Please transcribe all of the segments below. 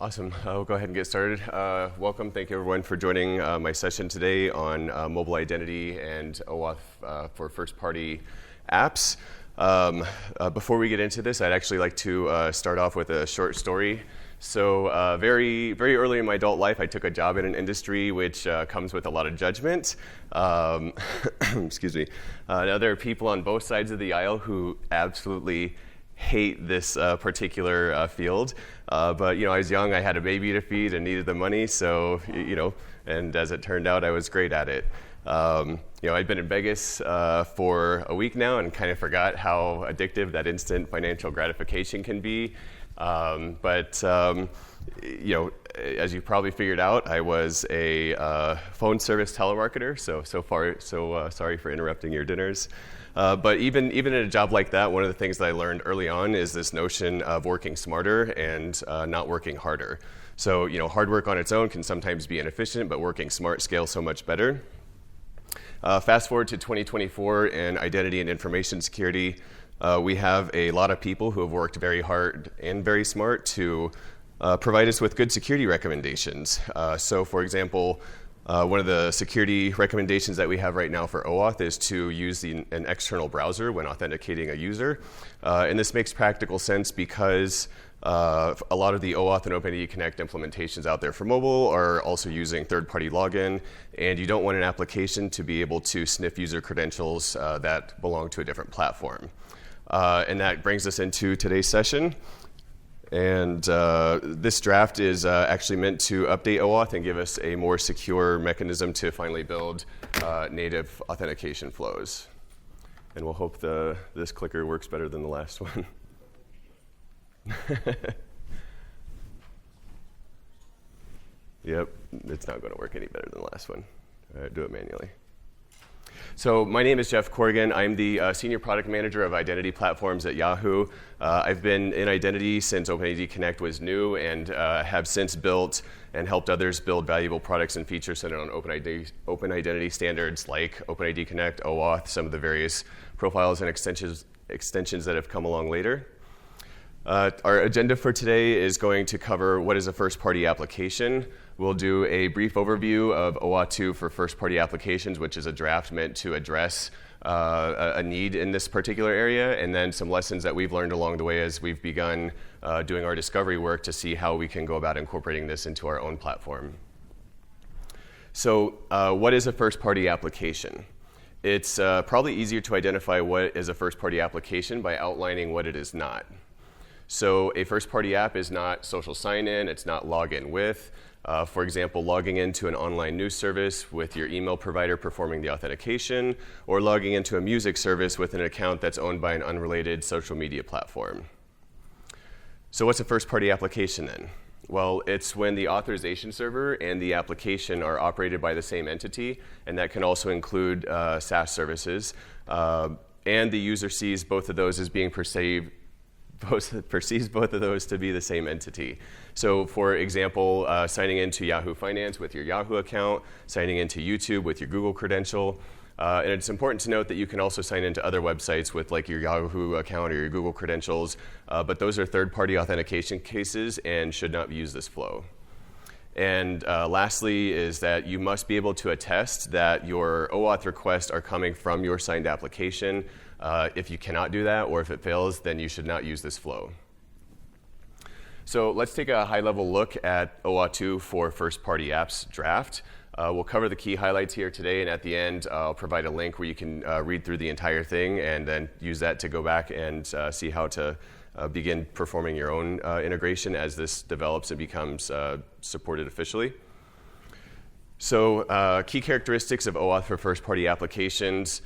Awesome. We'll go ahead and get started. Welcome. Thank you, everyone, for joining my session today on mobile identity and OAuth for first-party apps. Before we get into this, I'd actually like to start off with a short story. So very early in my adult life, I took a job in an industry which comes with a lot of judgment. Excuse me. Now, there are people on both sides of the aisle who absolutely hate this particular field. But I was young, I had a baby to feed and needed the money, so, and as it turned out, I was great at it. I'd been in Vegas for a week now and kind of forgot how addictive that instant financial gratification can be. But as you probably figured out, I was a phone service telemarketer, so sorry for interrupting your dinners. But even in a job like that, one of the things that I learned early on is this notion of working smarter and not working harder. So, hard work on its own can sometimes be inefficient, but working smart scales so much better. Fast forward to 2024 in identity and information security, we have a lot of people who have worked very hard and very smart to provide us with good security recommendations. So, for example, one of the security recommendations that we have right now for OAuth is to use an external browser when authenticating a user. And this makes practical sense because a lot of the OAuth and OpenID Connect implementations out there for mobile are also using third-party login, and you don't want an application to be able to sniff user credentials that belong to a different platform. And that brings us into today's session. And this draft is actually meant to update OAuth and give us a more secure mechanism to finally build native authentication flows. And we'll hope this clicker works better than the last one. Yep, it's not going to work any better than the last one. Do it manually. So my name is Jeff Corrigan. I'm the Senior Product Manager of Identity Platforms at Yahoo. I've been in identity since OpenID Connect was new and have since built and helped others build valuable products and features centered on open identity standards like OpenID Connect, OAuth, some of the various profiles and extensions that have come along later. Our agenda for today is going to cover what is a first-party application. We'll do a brief overview of OAuth 2 for first-party applications, which is a draft meant to address a need in this particular area, and then some lessons that we've learned along the way as we've begun doing our discovery work to see how we can go about incorporating this into our own platform. So what is a first-party application? It's probably easier to identify what is a first-party application by outlining what it is not. So a first-party app is not social sign-in, it's not login with. For example, logging into an online news service with your email provider performing the authentication, or logging into a music service with an account that's owned by an unrelated social media platform. So what's a first-party application then? Well, it's when the authorization server and the application are operated by the same entity, and that can also include SaaS services, and the user sees both of those as being perceives both of those to be the same entity. So for example, signing into Yahoo Finance with your Yahoo account, signing into YouTube with your Google credential. And it's important to note that you can also sign into other websites with like your Yahoo account or your Google credentials, but those are third-party authentication cases and should not use this flow. And lastly is that you must be able to attest that your OAuth requests are coming from your signed application. If you cannot do that, or if it fails, then you should not use this flow. So let's take a high-level look at OAuth 2 for first-party apps draft. We'll cover the key highlights here today, and at the end, I'll provide a link where you can read through the entire thing and then use that to go back and see how to begin performing your own integration as this develops and becomes supported officially. So key characteristics of OAuth for first-party applications.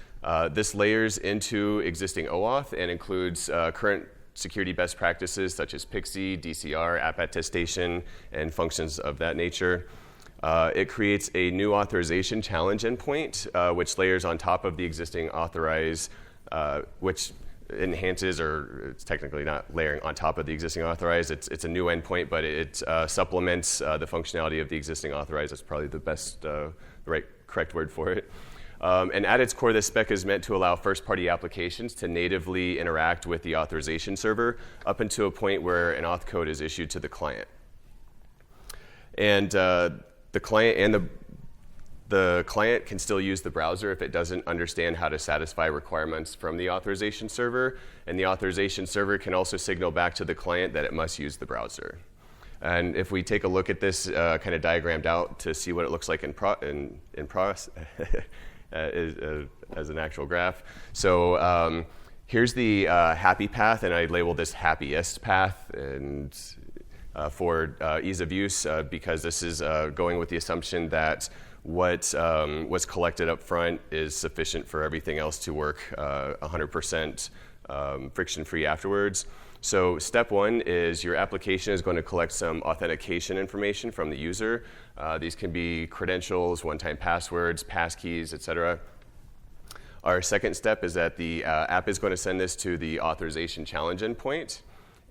This layers into existing OAuth and includes current security best practices such as PXE, DCR, app attestation, and functions of that nature. It creates a new authorization challenge endpoint, which layers on top of the existing authorize, which enhances, or it's technically not layering on top of the existing authorize. It's a new endpoint, but it supplements the functionality of the existing authorize. That's probably the best, correct word for it. And at its core, this spec is meant to allow first-party applications to natively interact with the authorization server up until a point where an auth code is issued to the client. And the client can still use the browser if it doesn't understand how to satisfy requirements from the authorization server. And the authorization server can also signal back to the client that it must use the browser. And if we take a look at this kind of diagrammed out to see what it looks like in process as an actual graph. So here's the happy path, and I labeled this happiest path and for ease of use because this is going with the assumption that what was collected up front is sufficient for everything else to work 100% friction-free afterwards. So step one is your application is going to collect some authentication information from the user. These can be credentials, one-time passwords, passkeys, etc. Our second step is that the app is going to send this to the authorization challenge endpoint.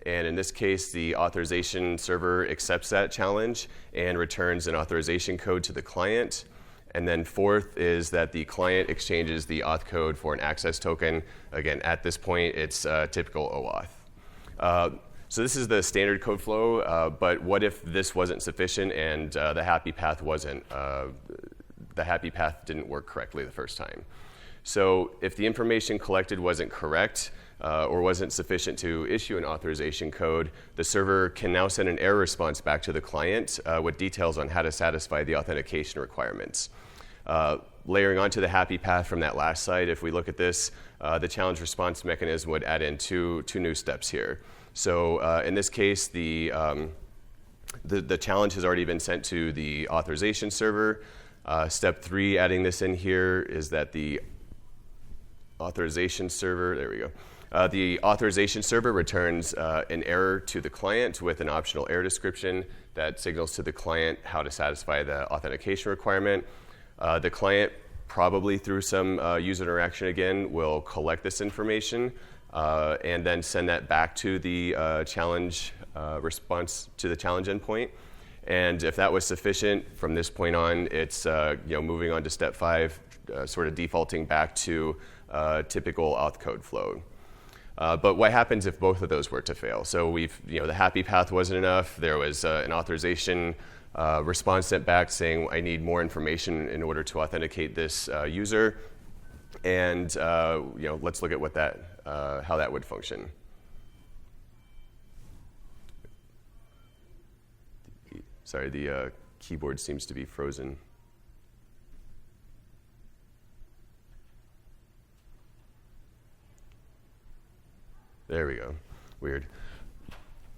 And in this case, the authorization server accepts that challenge and returns an authorization code to the client. And then fourth is that the client exchanges the auth code for an access token. Again, at this point, it's typical OAuth. So this is the standard code flow, but what if this wasn't sufficient and the happy path wasn't? The happy path didn't work correctly the first time. So if the information collected wasn't correct or wasn't sufficient to issue an authorization code, the server can now send an error response back to the client with details on how to satisfy the authentication requirements. Layering onto the happy path from that last slide, if we look at this, the challenge response mechanism would add in two new steps here. So in this case, the challenge has already been sent to the authorization server. Step 3, adding this in here, is that the authorization server, there we go. The authorization server returns an error to the client with an optional error description that signals to the client how to satisfy the authentication requirement. The client, probably through some user interaction again, will collect this information and then send that back to the challenge response to the challenge endpoint. And if that was sufficient, from this point on, it's moving on to step 5, sort of defaulting back to typical auth code flow. But what happens if both of those were to fail? So the happy path wasn't enough. There was an authorization response sent back saying, I need more information in order to authenticate this user. And let's look at what how that would function. Sorry, the keyboard seems to be frozen. There we go. Weird.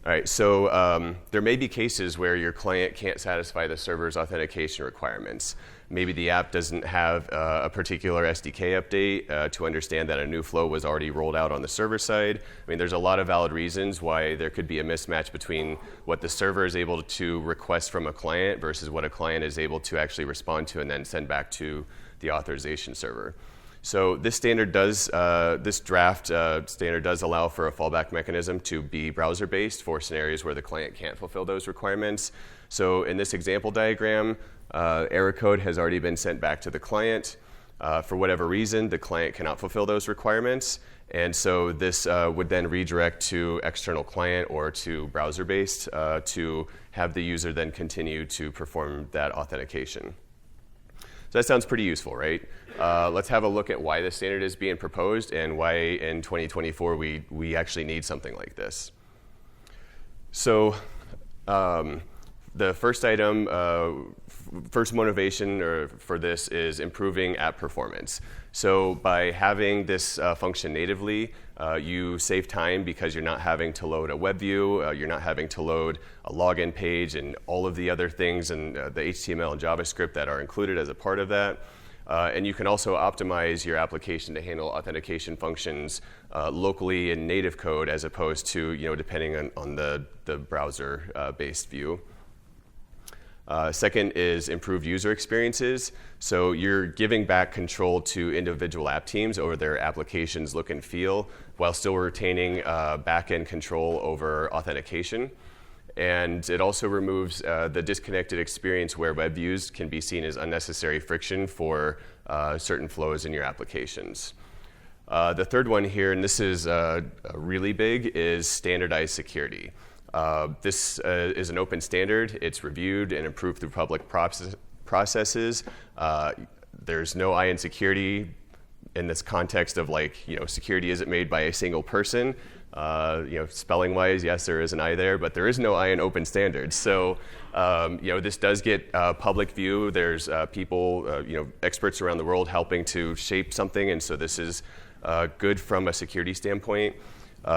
All right, so there may be cases where your client can't satisfy the server's authentication requirements. Maybe the app doesn't have a particular SDK update to understand that a new flow was already rolled out on the server side. I mean, there's a lot of valid reasons why there could be a mismatch between what the server is able to request from a client versus what a client is able to actually respond to and then send back to the authorization server. So this standard this draft standard does allow for a fallback mechanism to be browser-based for scenarios where the client can't fulfill those requirements. So in this example diagram, error code has already been sent back to the client. For whatever reason, the client cannot fulfill those requirements. And so this would then redirect to external client or to browser-based to have the user then continue to perform that authentication. So that sounds pretty useful, right? Let's have a look at why this standard is being proposed and why in 2024 we actually need something like this. So the first item, first motivation for this is improving app performance. So by having this function natively, you save time because you're not having to load a web view, you're not having to load a login page and all of the other things and the HTML and JavaScript that are included as a part of that. And you can also optimize your application to handle authentication functions locally in native code as opposed to depending on the browser-based view. Second is improved user experiences. So you're giving back control to individual app teams over their application's look and feel while still retaining backend control over authentication. And it also removes the disconnected experience where web views can be seen as unnecessary friction for certain flows in your applications. The third one here, and this is really big, is standardized security. This is an open standard. It's reviewed and improved through public processes. There's no I in security in this context of security isn't made by a single person. Spelling wise, yes, there is an I there, but there is no I in open standards. So, this does get public view. There's people, experts around the world helping to shape something, and so this is good from a security standpoint.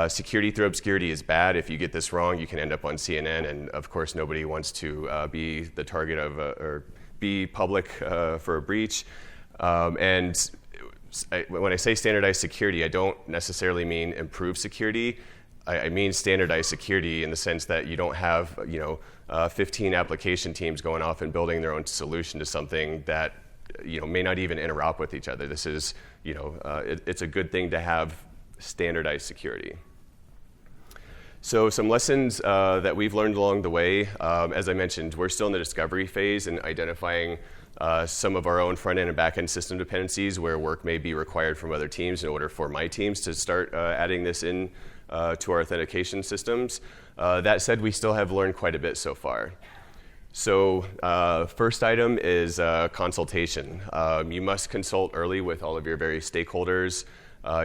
Security through obscurity is bad. If you get this wrong, you can end up on CNN, and of course, nobody wants to be the target of or be public for a breach. When I say standardized security, I don't necessarily mean improved security. I mean standardized security in the sense that you don't have 15 application teams going off and building their own solution to something that may not even interop with each other. This is it's a good thing to have standardized security. So some lessons that we've learned along the way. As I mentioned, we're still in the discovery phase and identifying some of our own front-end and back-end system dependencies where work may be required from other teams in order for my teams to start adding this in to our authentication systems. That said, we still have learned quite a bit so far. So first item is consultation. You must consult early with all of your various stakeholders.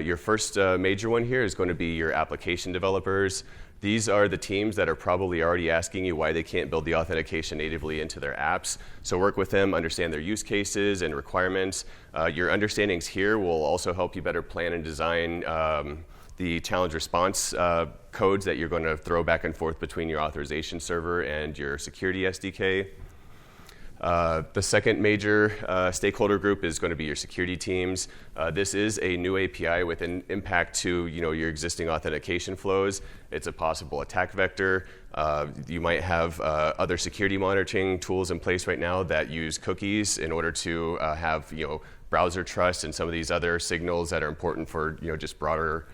Your first major one here is going to be your application developers. These are the teams that are probably already asking you why they can't build the authentication natively into their apps. So work with them, understand their use cases and requirements. Your understandings here will also help you better plan and design the challenge response codes that you're going to throw back and forth between your authorization server and your security SDK. The second major stakeholder group is going to be your security teams. This is a new API with an impact to your existing authentication flows. It's a possible attack vector. You might have other security monitoring tools in place right now that use cookies in order to have browser trust and some of these other signals that are important for just broader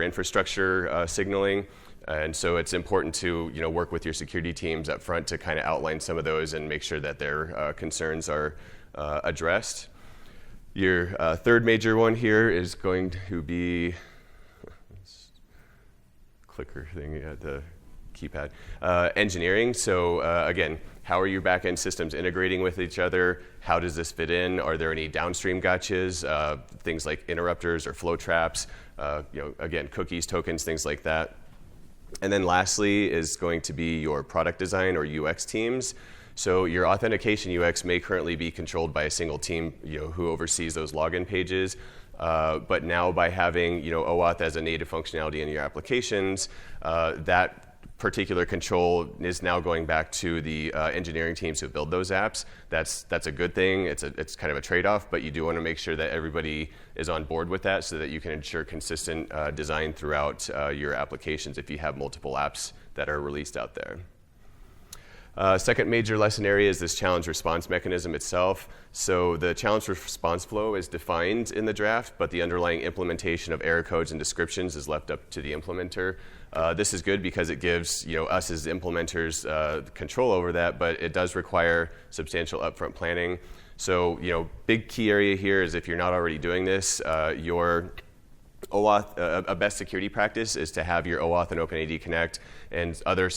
infrastructure signaling. And so it's important to work with your security teams up front to kind of outline some of those and make sure that their concerns are addressed. Your third major one here is going to be clicker thing at the keypad. Engineering. So again, how are your backend systems integrating with each other? How does this fit in? Are there any downstream gotchas? Things like interrupters or flow traps. Again, cookies, tokens, things like that. And then lastly is going to be your product design or UX teams. So your authentication UX may currently be controlled by a single team who oversees those login pages. But now by having OAuth as a native functionality in your applications, that particular control is now going back to the engineering teams who build those apps. That's a good thing. It's kind of a trade-off, but you do want to make sure that everybody is on board with that so that you can ensure consistent design throughout your applications if you have multiple apps that are released out there. Second major lesson area is this challenge response mechanism itself. So the challenge response flow is defined in the draft, but the underlying implementation of error codes and descriptions is left up to the implementer. This is good because it gives us as implementers control over that, but it does require substantial upfront planning. So big key area here is if you're not already doing this, your OAuth, a best security practice is to have your OAuth and OpenAD Connect and other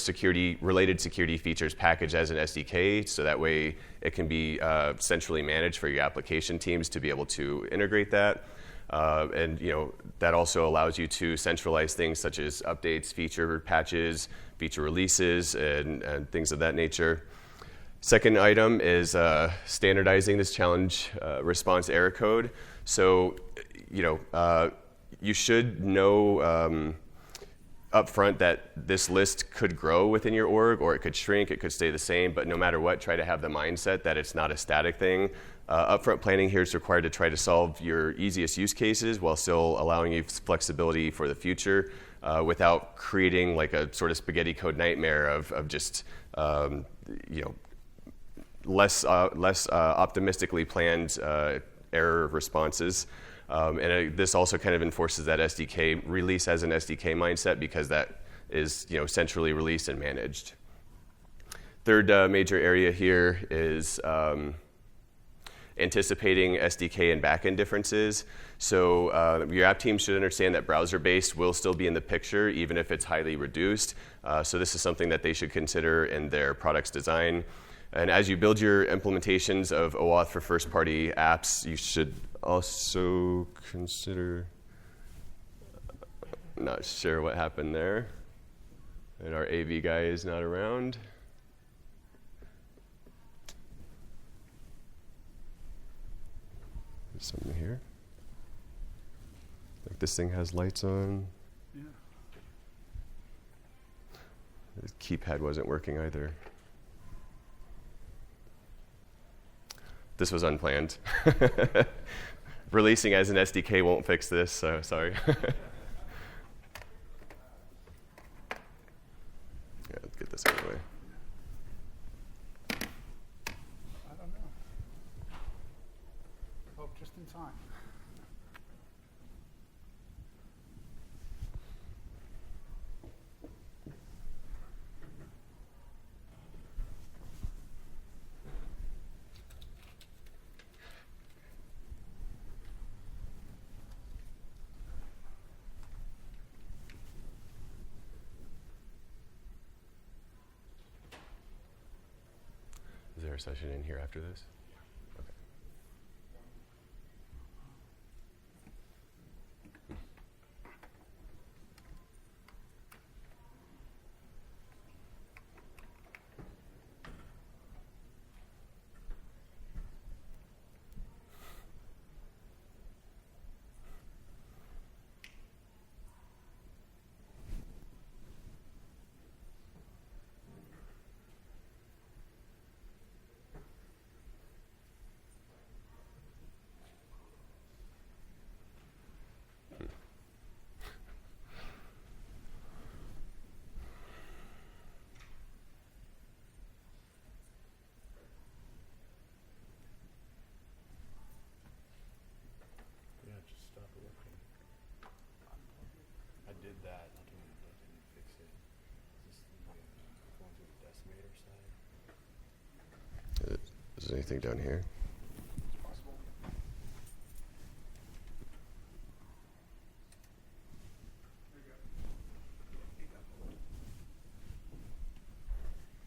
related security features packaged as an SDK, so that way it can be centrally managed for your application teams to be able to integrate that. And that also allows you to centralize things such as updates, feature patches, feature releases, and things of that nature. Second item is standardizing this challenge response error code. So you should know upfront that this list could grow within your org, or it could shrink, it could stay the same, but no matter what, try to have the mindset that it's not a static thing. Upfront planning here is required to try to solve your easiest use cases while still allowing you flexibility for the future without creating like a sort of spaghetti code nightmare of just less optimistically planned error responses. And this also kind of enforces that SDK release as an SDK mindset because that is centrally released and managed. Third major area here is anticipating SDK and backend differences. So your app team should understand that browser-based will still be in the picture, even if it's highly reduced. So this is something that they should consider in their product's design. And as you build your implementations of OAuth for first-party apps, you should also consider, not sure what happened there. And our AV guy is not around. There's something here. Like this thing has lights on. Yeah. The keypad wasn't working either. This was unplanned. Releasing as an SDK won't fix this, so sorry. Yeah, let's get this out of the way. I don't know. Oh, just in time. Is there a session in here after this? Okay. Is there anything down here?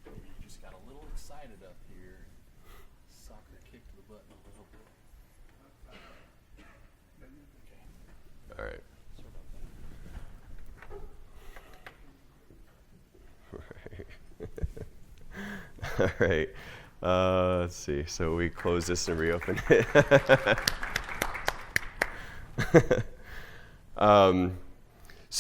You just got a little excited up here. Soccer kicked the button a little bit. All right. All right. Let's see. So we close this and reopen it.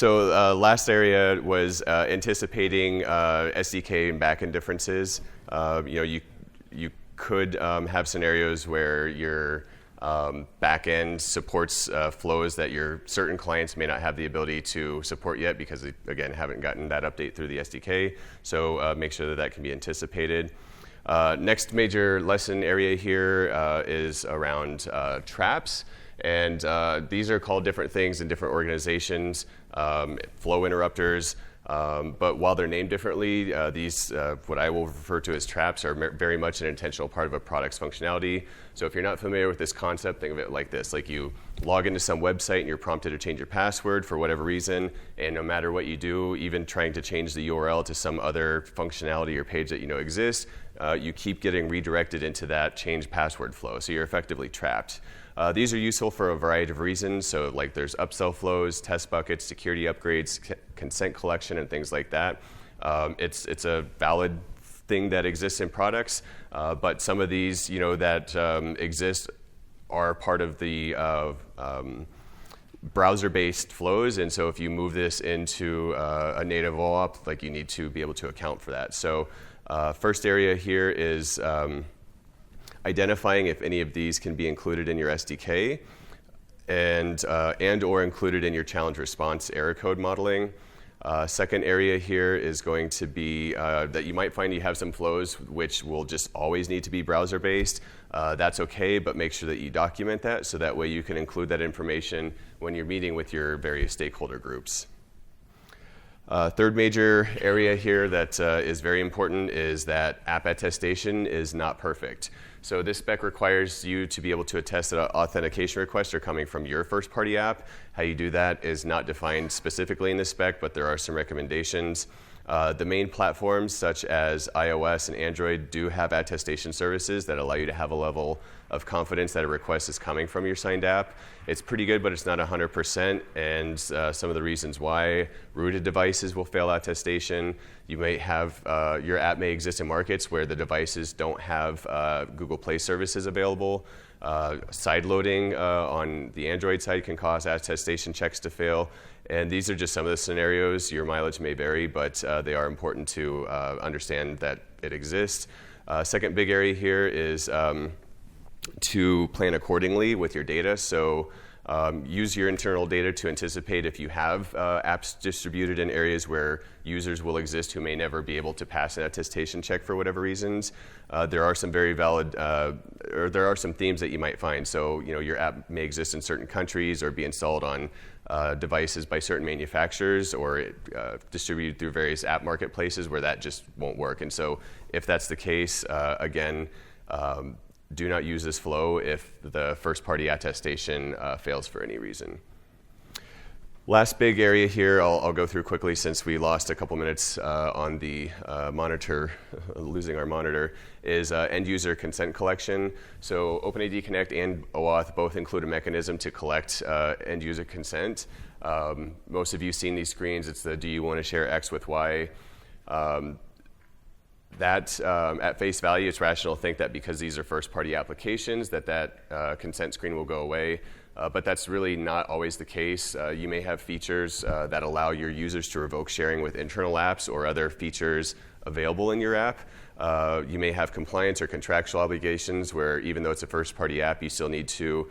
Last area was anticipating SDK and backend differences. You could have scenarios where your backend supports flows that your certain clients may not have the ability to support yet because they, again, haven't gotten that update through the SDK. So make sure that that can be anticipated. Next major lesson area here is around traps. And these are called different things in different organizations, flow interrupters. But while they're named differently, these, what I will refer to as traps, are very much an intentional part of a product's functionality. So if you're not familiar with this concept, think of it like this. Like you log into some website and you're prompted to change your password for whatever reason, and no matter what you do, even trying to change the URL to some other functionality or page that you know exists, you keep getting redirected into that change password flow. So you're effectively trapped. These are useful for a variety of reasons. So like there's upsell flows, test buckets, security upgrades, consent collection, and things like that. It's a valid thing that exists in products, but some of these that exist are part of the browser-based flows, and so if you move this into a native OAuth, like you need to be able to account for that. So first area here is identifying if any of these can be included in your SDK and or included in your challenge response error code modeling. Second area here is going to be that you might find you have some flows which will just always need to be browser-based. That's okay, but make sure that you document that so that way you can include that information when you're meeting with your various stakeholder groups. Third major area here that is very important is that app attestation is not perfect. So this spec requires you to be able to attest that authentication requests are coming from your first-party app. How you do that is not defined specifically in the spec, but there are some recommendations. The main platforms, such as iOS and Android, do have attestation services that allow you to have a level of confidence that a request is coming from your signed app. It's pretty good, but it's not 100%, and some of the reasons why: rooted devices will fail attestation. You may have, your app may exist in markets where the devices don't have Google Play services available. Sideloading on the Android side can cause attestation checks to fail. And these are just some of the scenarios. Your mileage may vary, but they are important to understand that it exists. Second big area here is to plan accordingly with your data. So use your internal data to anticipate if you have apps distributed in areas where users will exist who may never be able to pass an attestation check for whatever reasons. There are some very valid, or there are some themes that you might find. So your app may exist in certain countries or be installed on devices by certain manufacturers, or distributed through various app marketplaces where that just won't work. And so if that's the case, again, do not use this flow if the first-party attestation fails for any reason. Last big area here, I'll go through quickly since we lost a couple minutes on the monitor, losing our monitor, is end-user consent collection. So OpenID Connect and OAuth both include a mechanism to collect end-user consent. Most of you have seen these screens. It's the do you want to share X with Y? That at face value, it's rational to think that because these are first-party applications that consent screen will go away. But that's really not always the case. You may have features that allow your users to revoke sharing with internal apps or other features available in your app. You may have compliance or contractual obligations where even though it's a first-party app, you still need to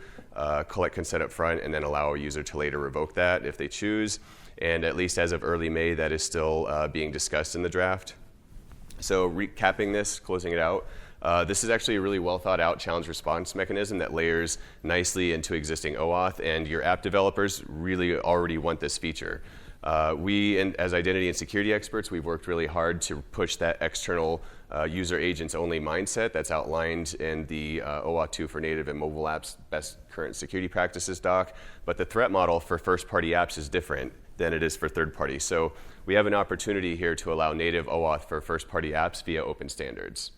collect consent up front and then allow a user to later revoke that if they choose. And at least as of early May, that is still being discussed in the draft. So recapping this, closing it out, this is actually a really well thought out challenge response mechanism that layers nicely into existing OAuth, and your app developers really already want this feature. We, as identity and security experts, we've worked really hard to push that external user agents only mindset that's outlined in the OAuth 2 for native and mobile apps best current security practices doc. But the threat model for first-party apps is different than it is for third-party. So we have an opportunity here to allow native OAuth for first-party apps via open standards.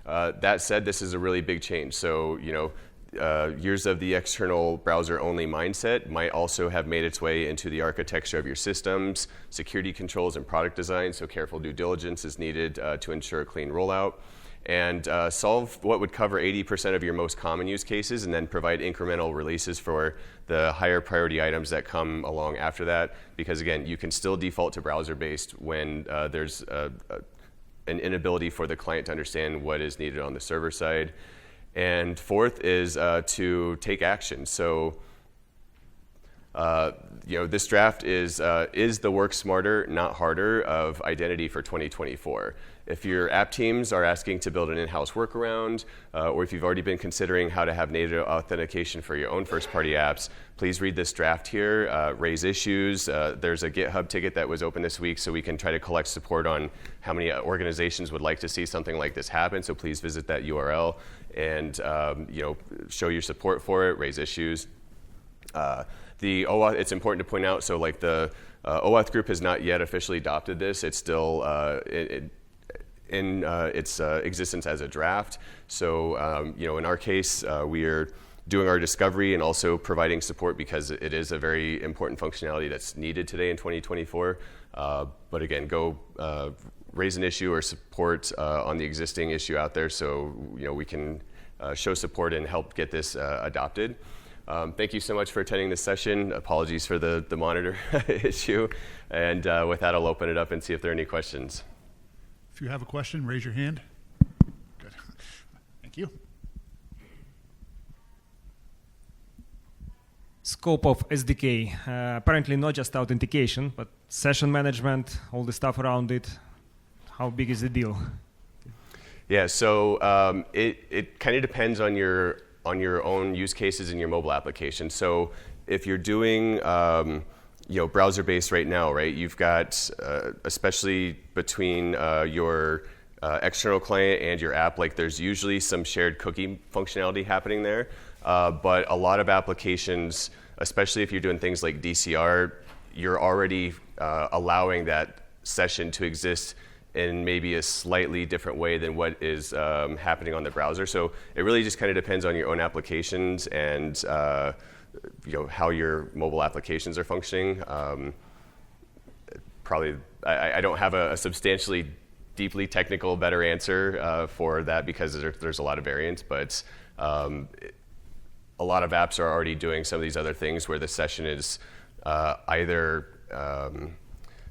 That said, this is a really big change. So, years of the external browser-only mindset might also have made its way into the architecture of your systems, security controls, and product design. So careful due diligence is needed to ensure a clean rollout. And solve what would cover 80% of your most common use cases, and then provide incremental releases for the higher priority items that come along after that. Because again, you can still default to browser-based when there's an inability for the client to understand what is needed on the server side. And fourth is to take action. So this draft is the work smarter, not harder of identity for 2024. If your app teams are asking to build an in-house workaround, or if you've already been considering how to have native authentication for your own first-party apps, please read this draft here, raise issues. There's a GitHub ticket that was open this week, so we can try to collect support on how many organizations would like to see something like this happen. So please visit that URL and show your support for it, raise issues. The OAuth, it's important to point out, so like the OAuth group has not yet officially adopted this. It's still in its existence as a draft. So, in our case, we are doing our discovery and also providing support because it is a very important functionality that's needed today in 2024. But again, go raise an issue or support on the existing issue out there so we can show support and help get this adopted. Thank you so much for attending this session. Apologies for the monitor issue. And with that, I'll open it up and see if there are any questions. If you have a question, raise your hand. Good. Thank you. Scope of SDK. Apparently not just authentication, but session management, all the stuff around it. How big is the deal? Yeah, so it kind of depends on your own use cases in your mobile application. So if you're doing browser-based right now, right? You've got, especially between your external client and your app, like there's usually some shared cookie functionality happening there. But a lot of applications, especially if you're doing things like DCR, you're already allowing that session to exist in maybe a slightly different way than what is happening on the browser. So it really just kind of depends on your own applications and how your mobile applications are functioning. Probably, I don't have a substantially deeply technical better answer for that because there's a lot of variance, but a lot of apps are already doing some of these other things where the session is either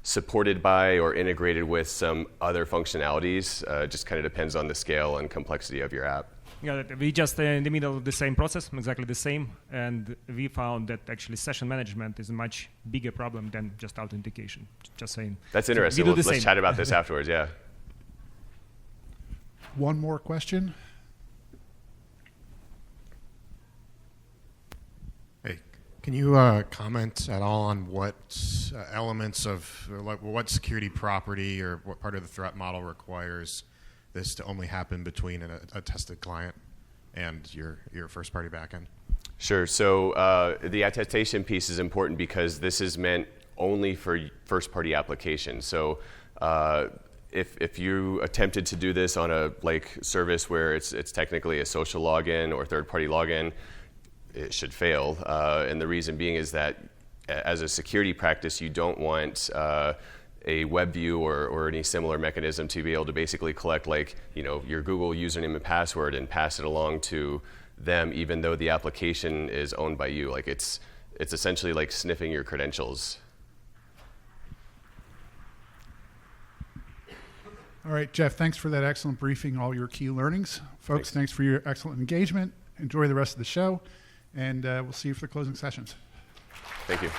supported by or integrated with some other functionalities. Just kind of depends on the scale and complexity of your app. Yeah, we just in the middle of the same process, exactly the same, and we found that actually session management is a much bigger problem than just authentication. Just saying. That's interesting. So Let's chat about this afterwards. Yeah. One more question. Hey, can you comment at all on what elements of, like, what security property or what part of the threat model requires this to only happen between a tested client and your first-party backend? Sure. So the attestation piece is important because this is meant only for first-party applications. So if you attempted to do this on a service where it's technically a social login or third-party login, it should fail. And the reason being is that as a security practice, you don't want a web view or any similar mechanism to be able to basically collect your Google username and password and pass it along to them, even though the application is owned by you. It's essentially like sniffing your credentials. All right, Jeff, thanks for that excellent briefing, all your key learnings. Folks, thanks for your excellent engagement. Enjoy the rest of the show, and we'll see you for the closing sessions. Thank you.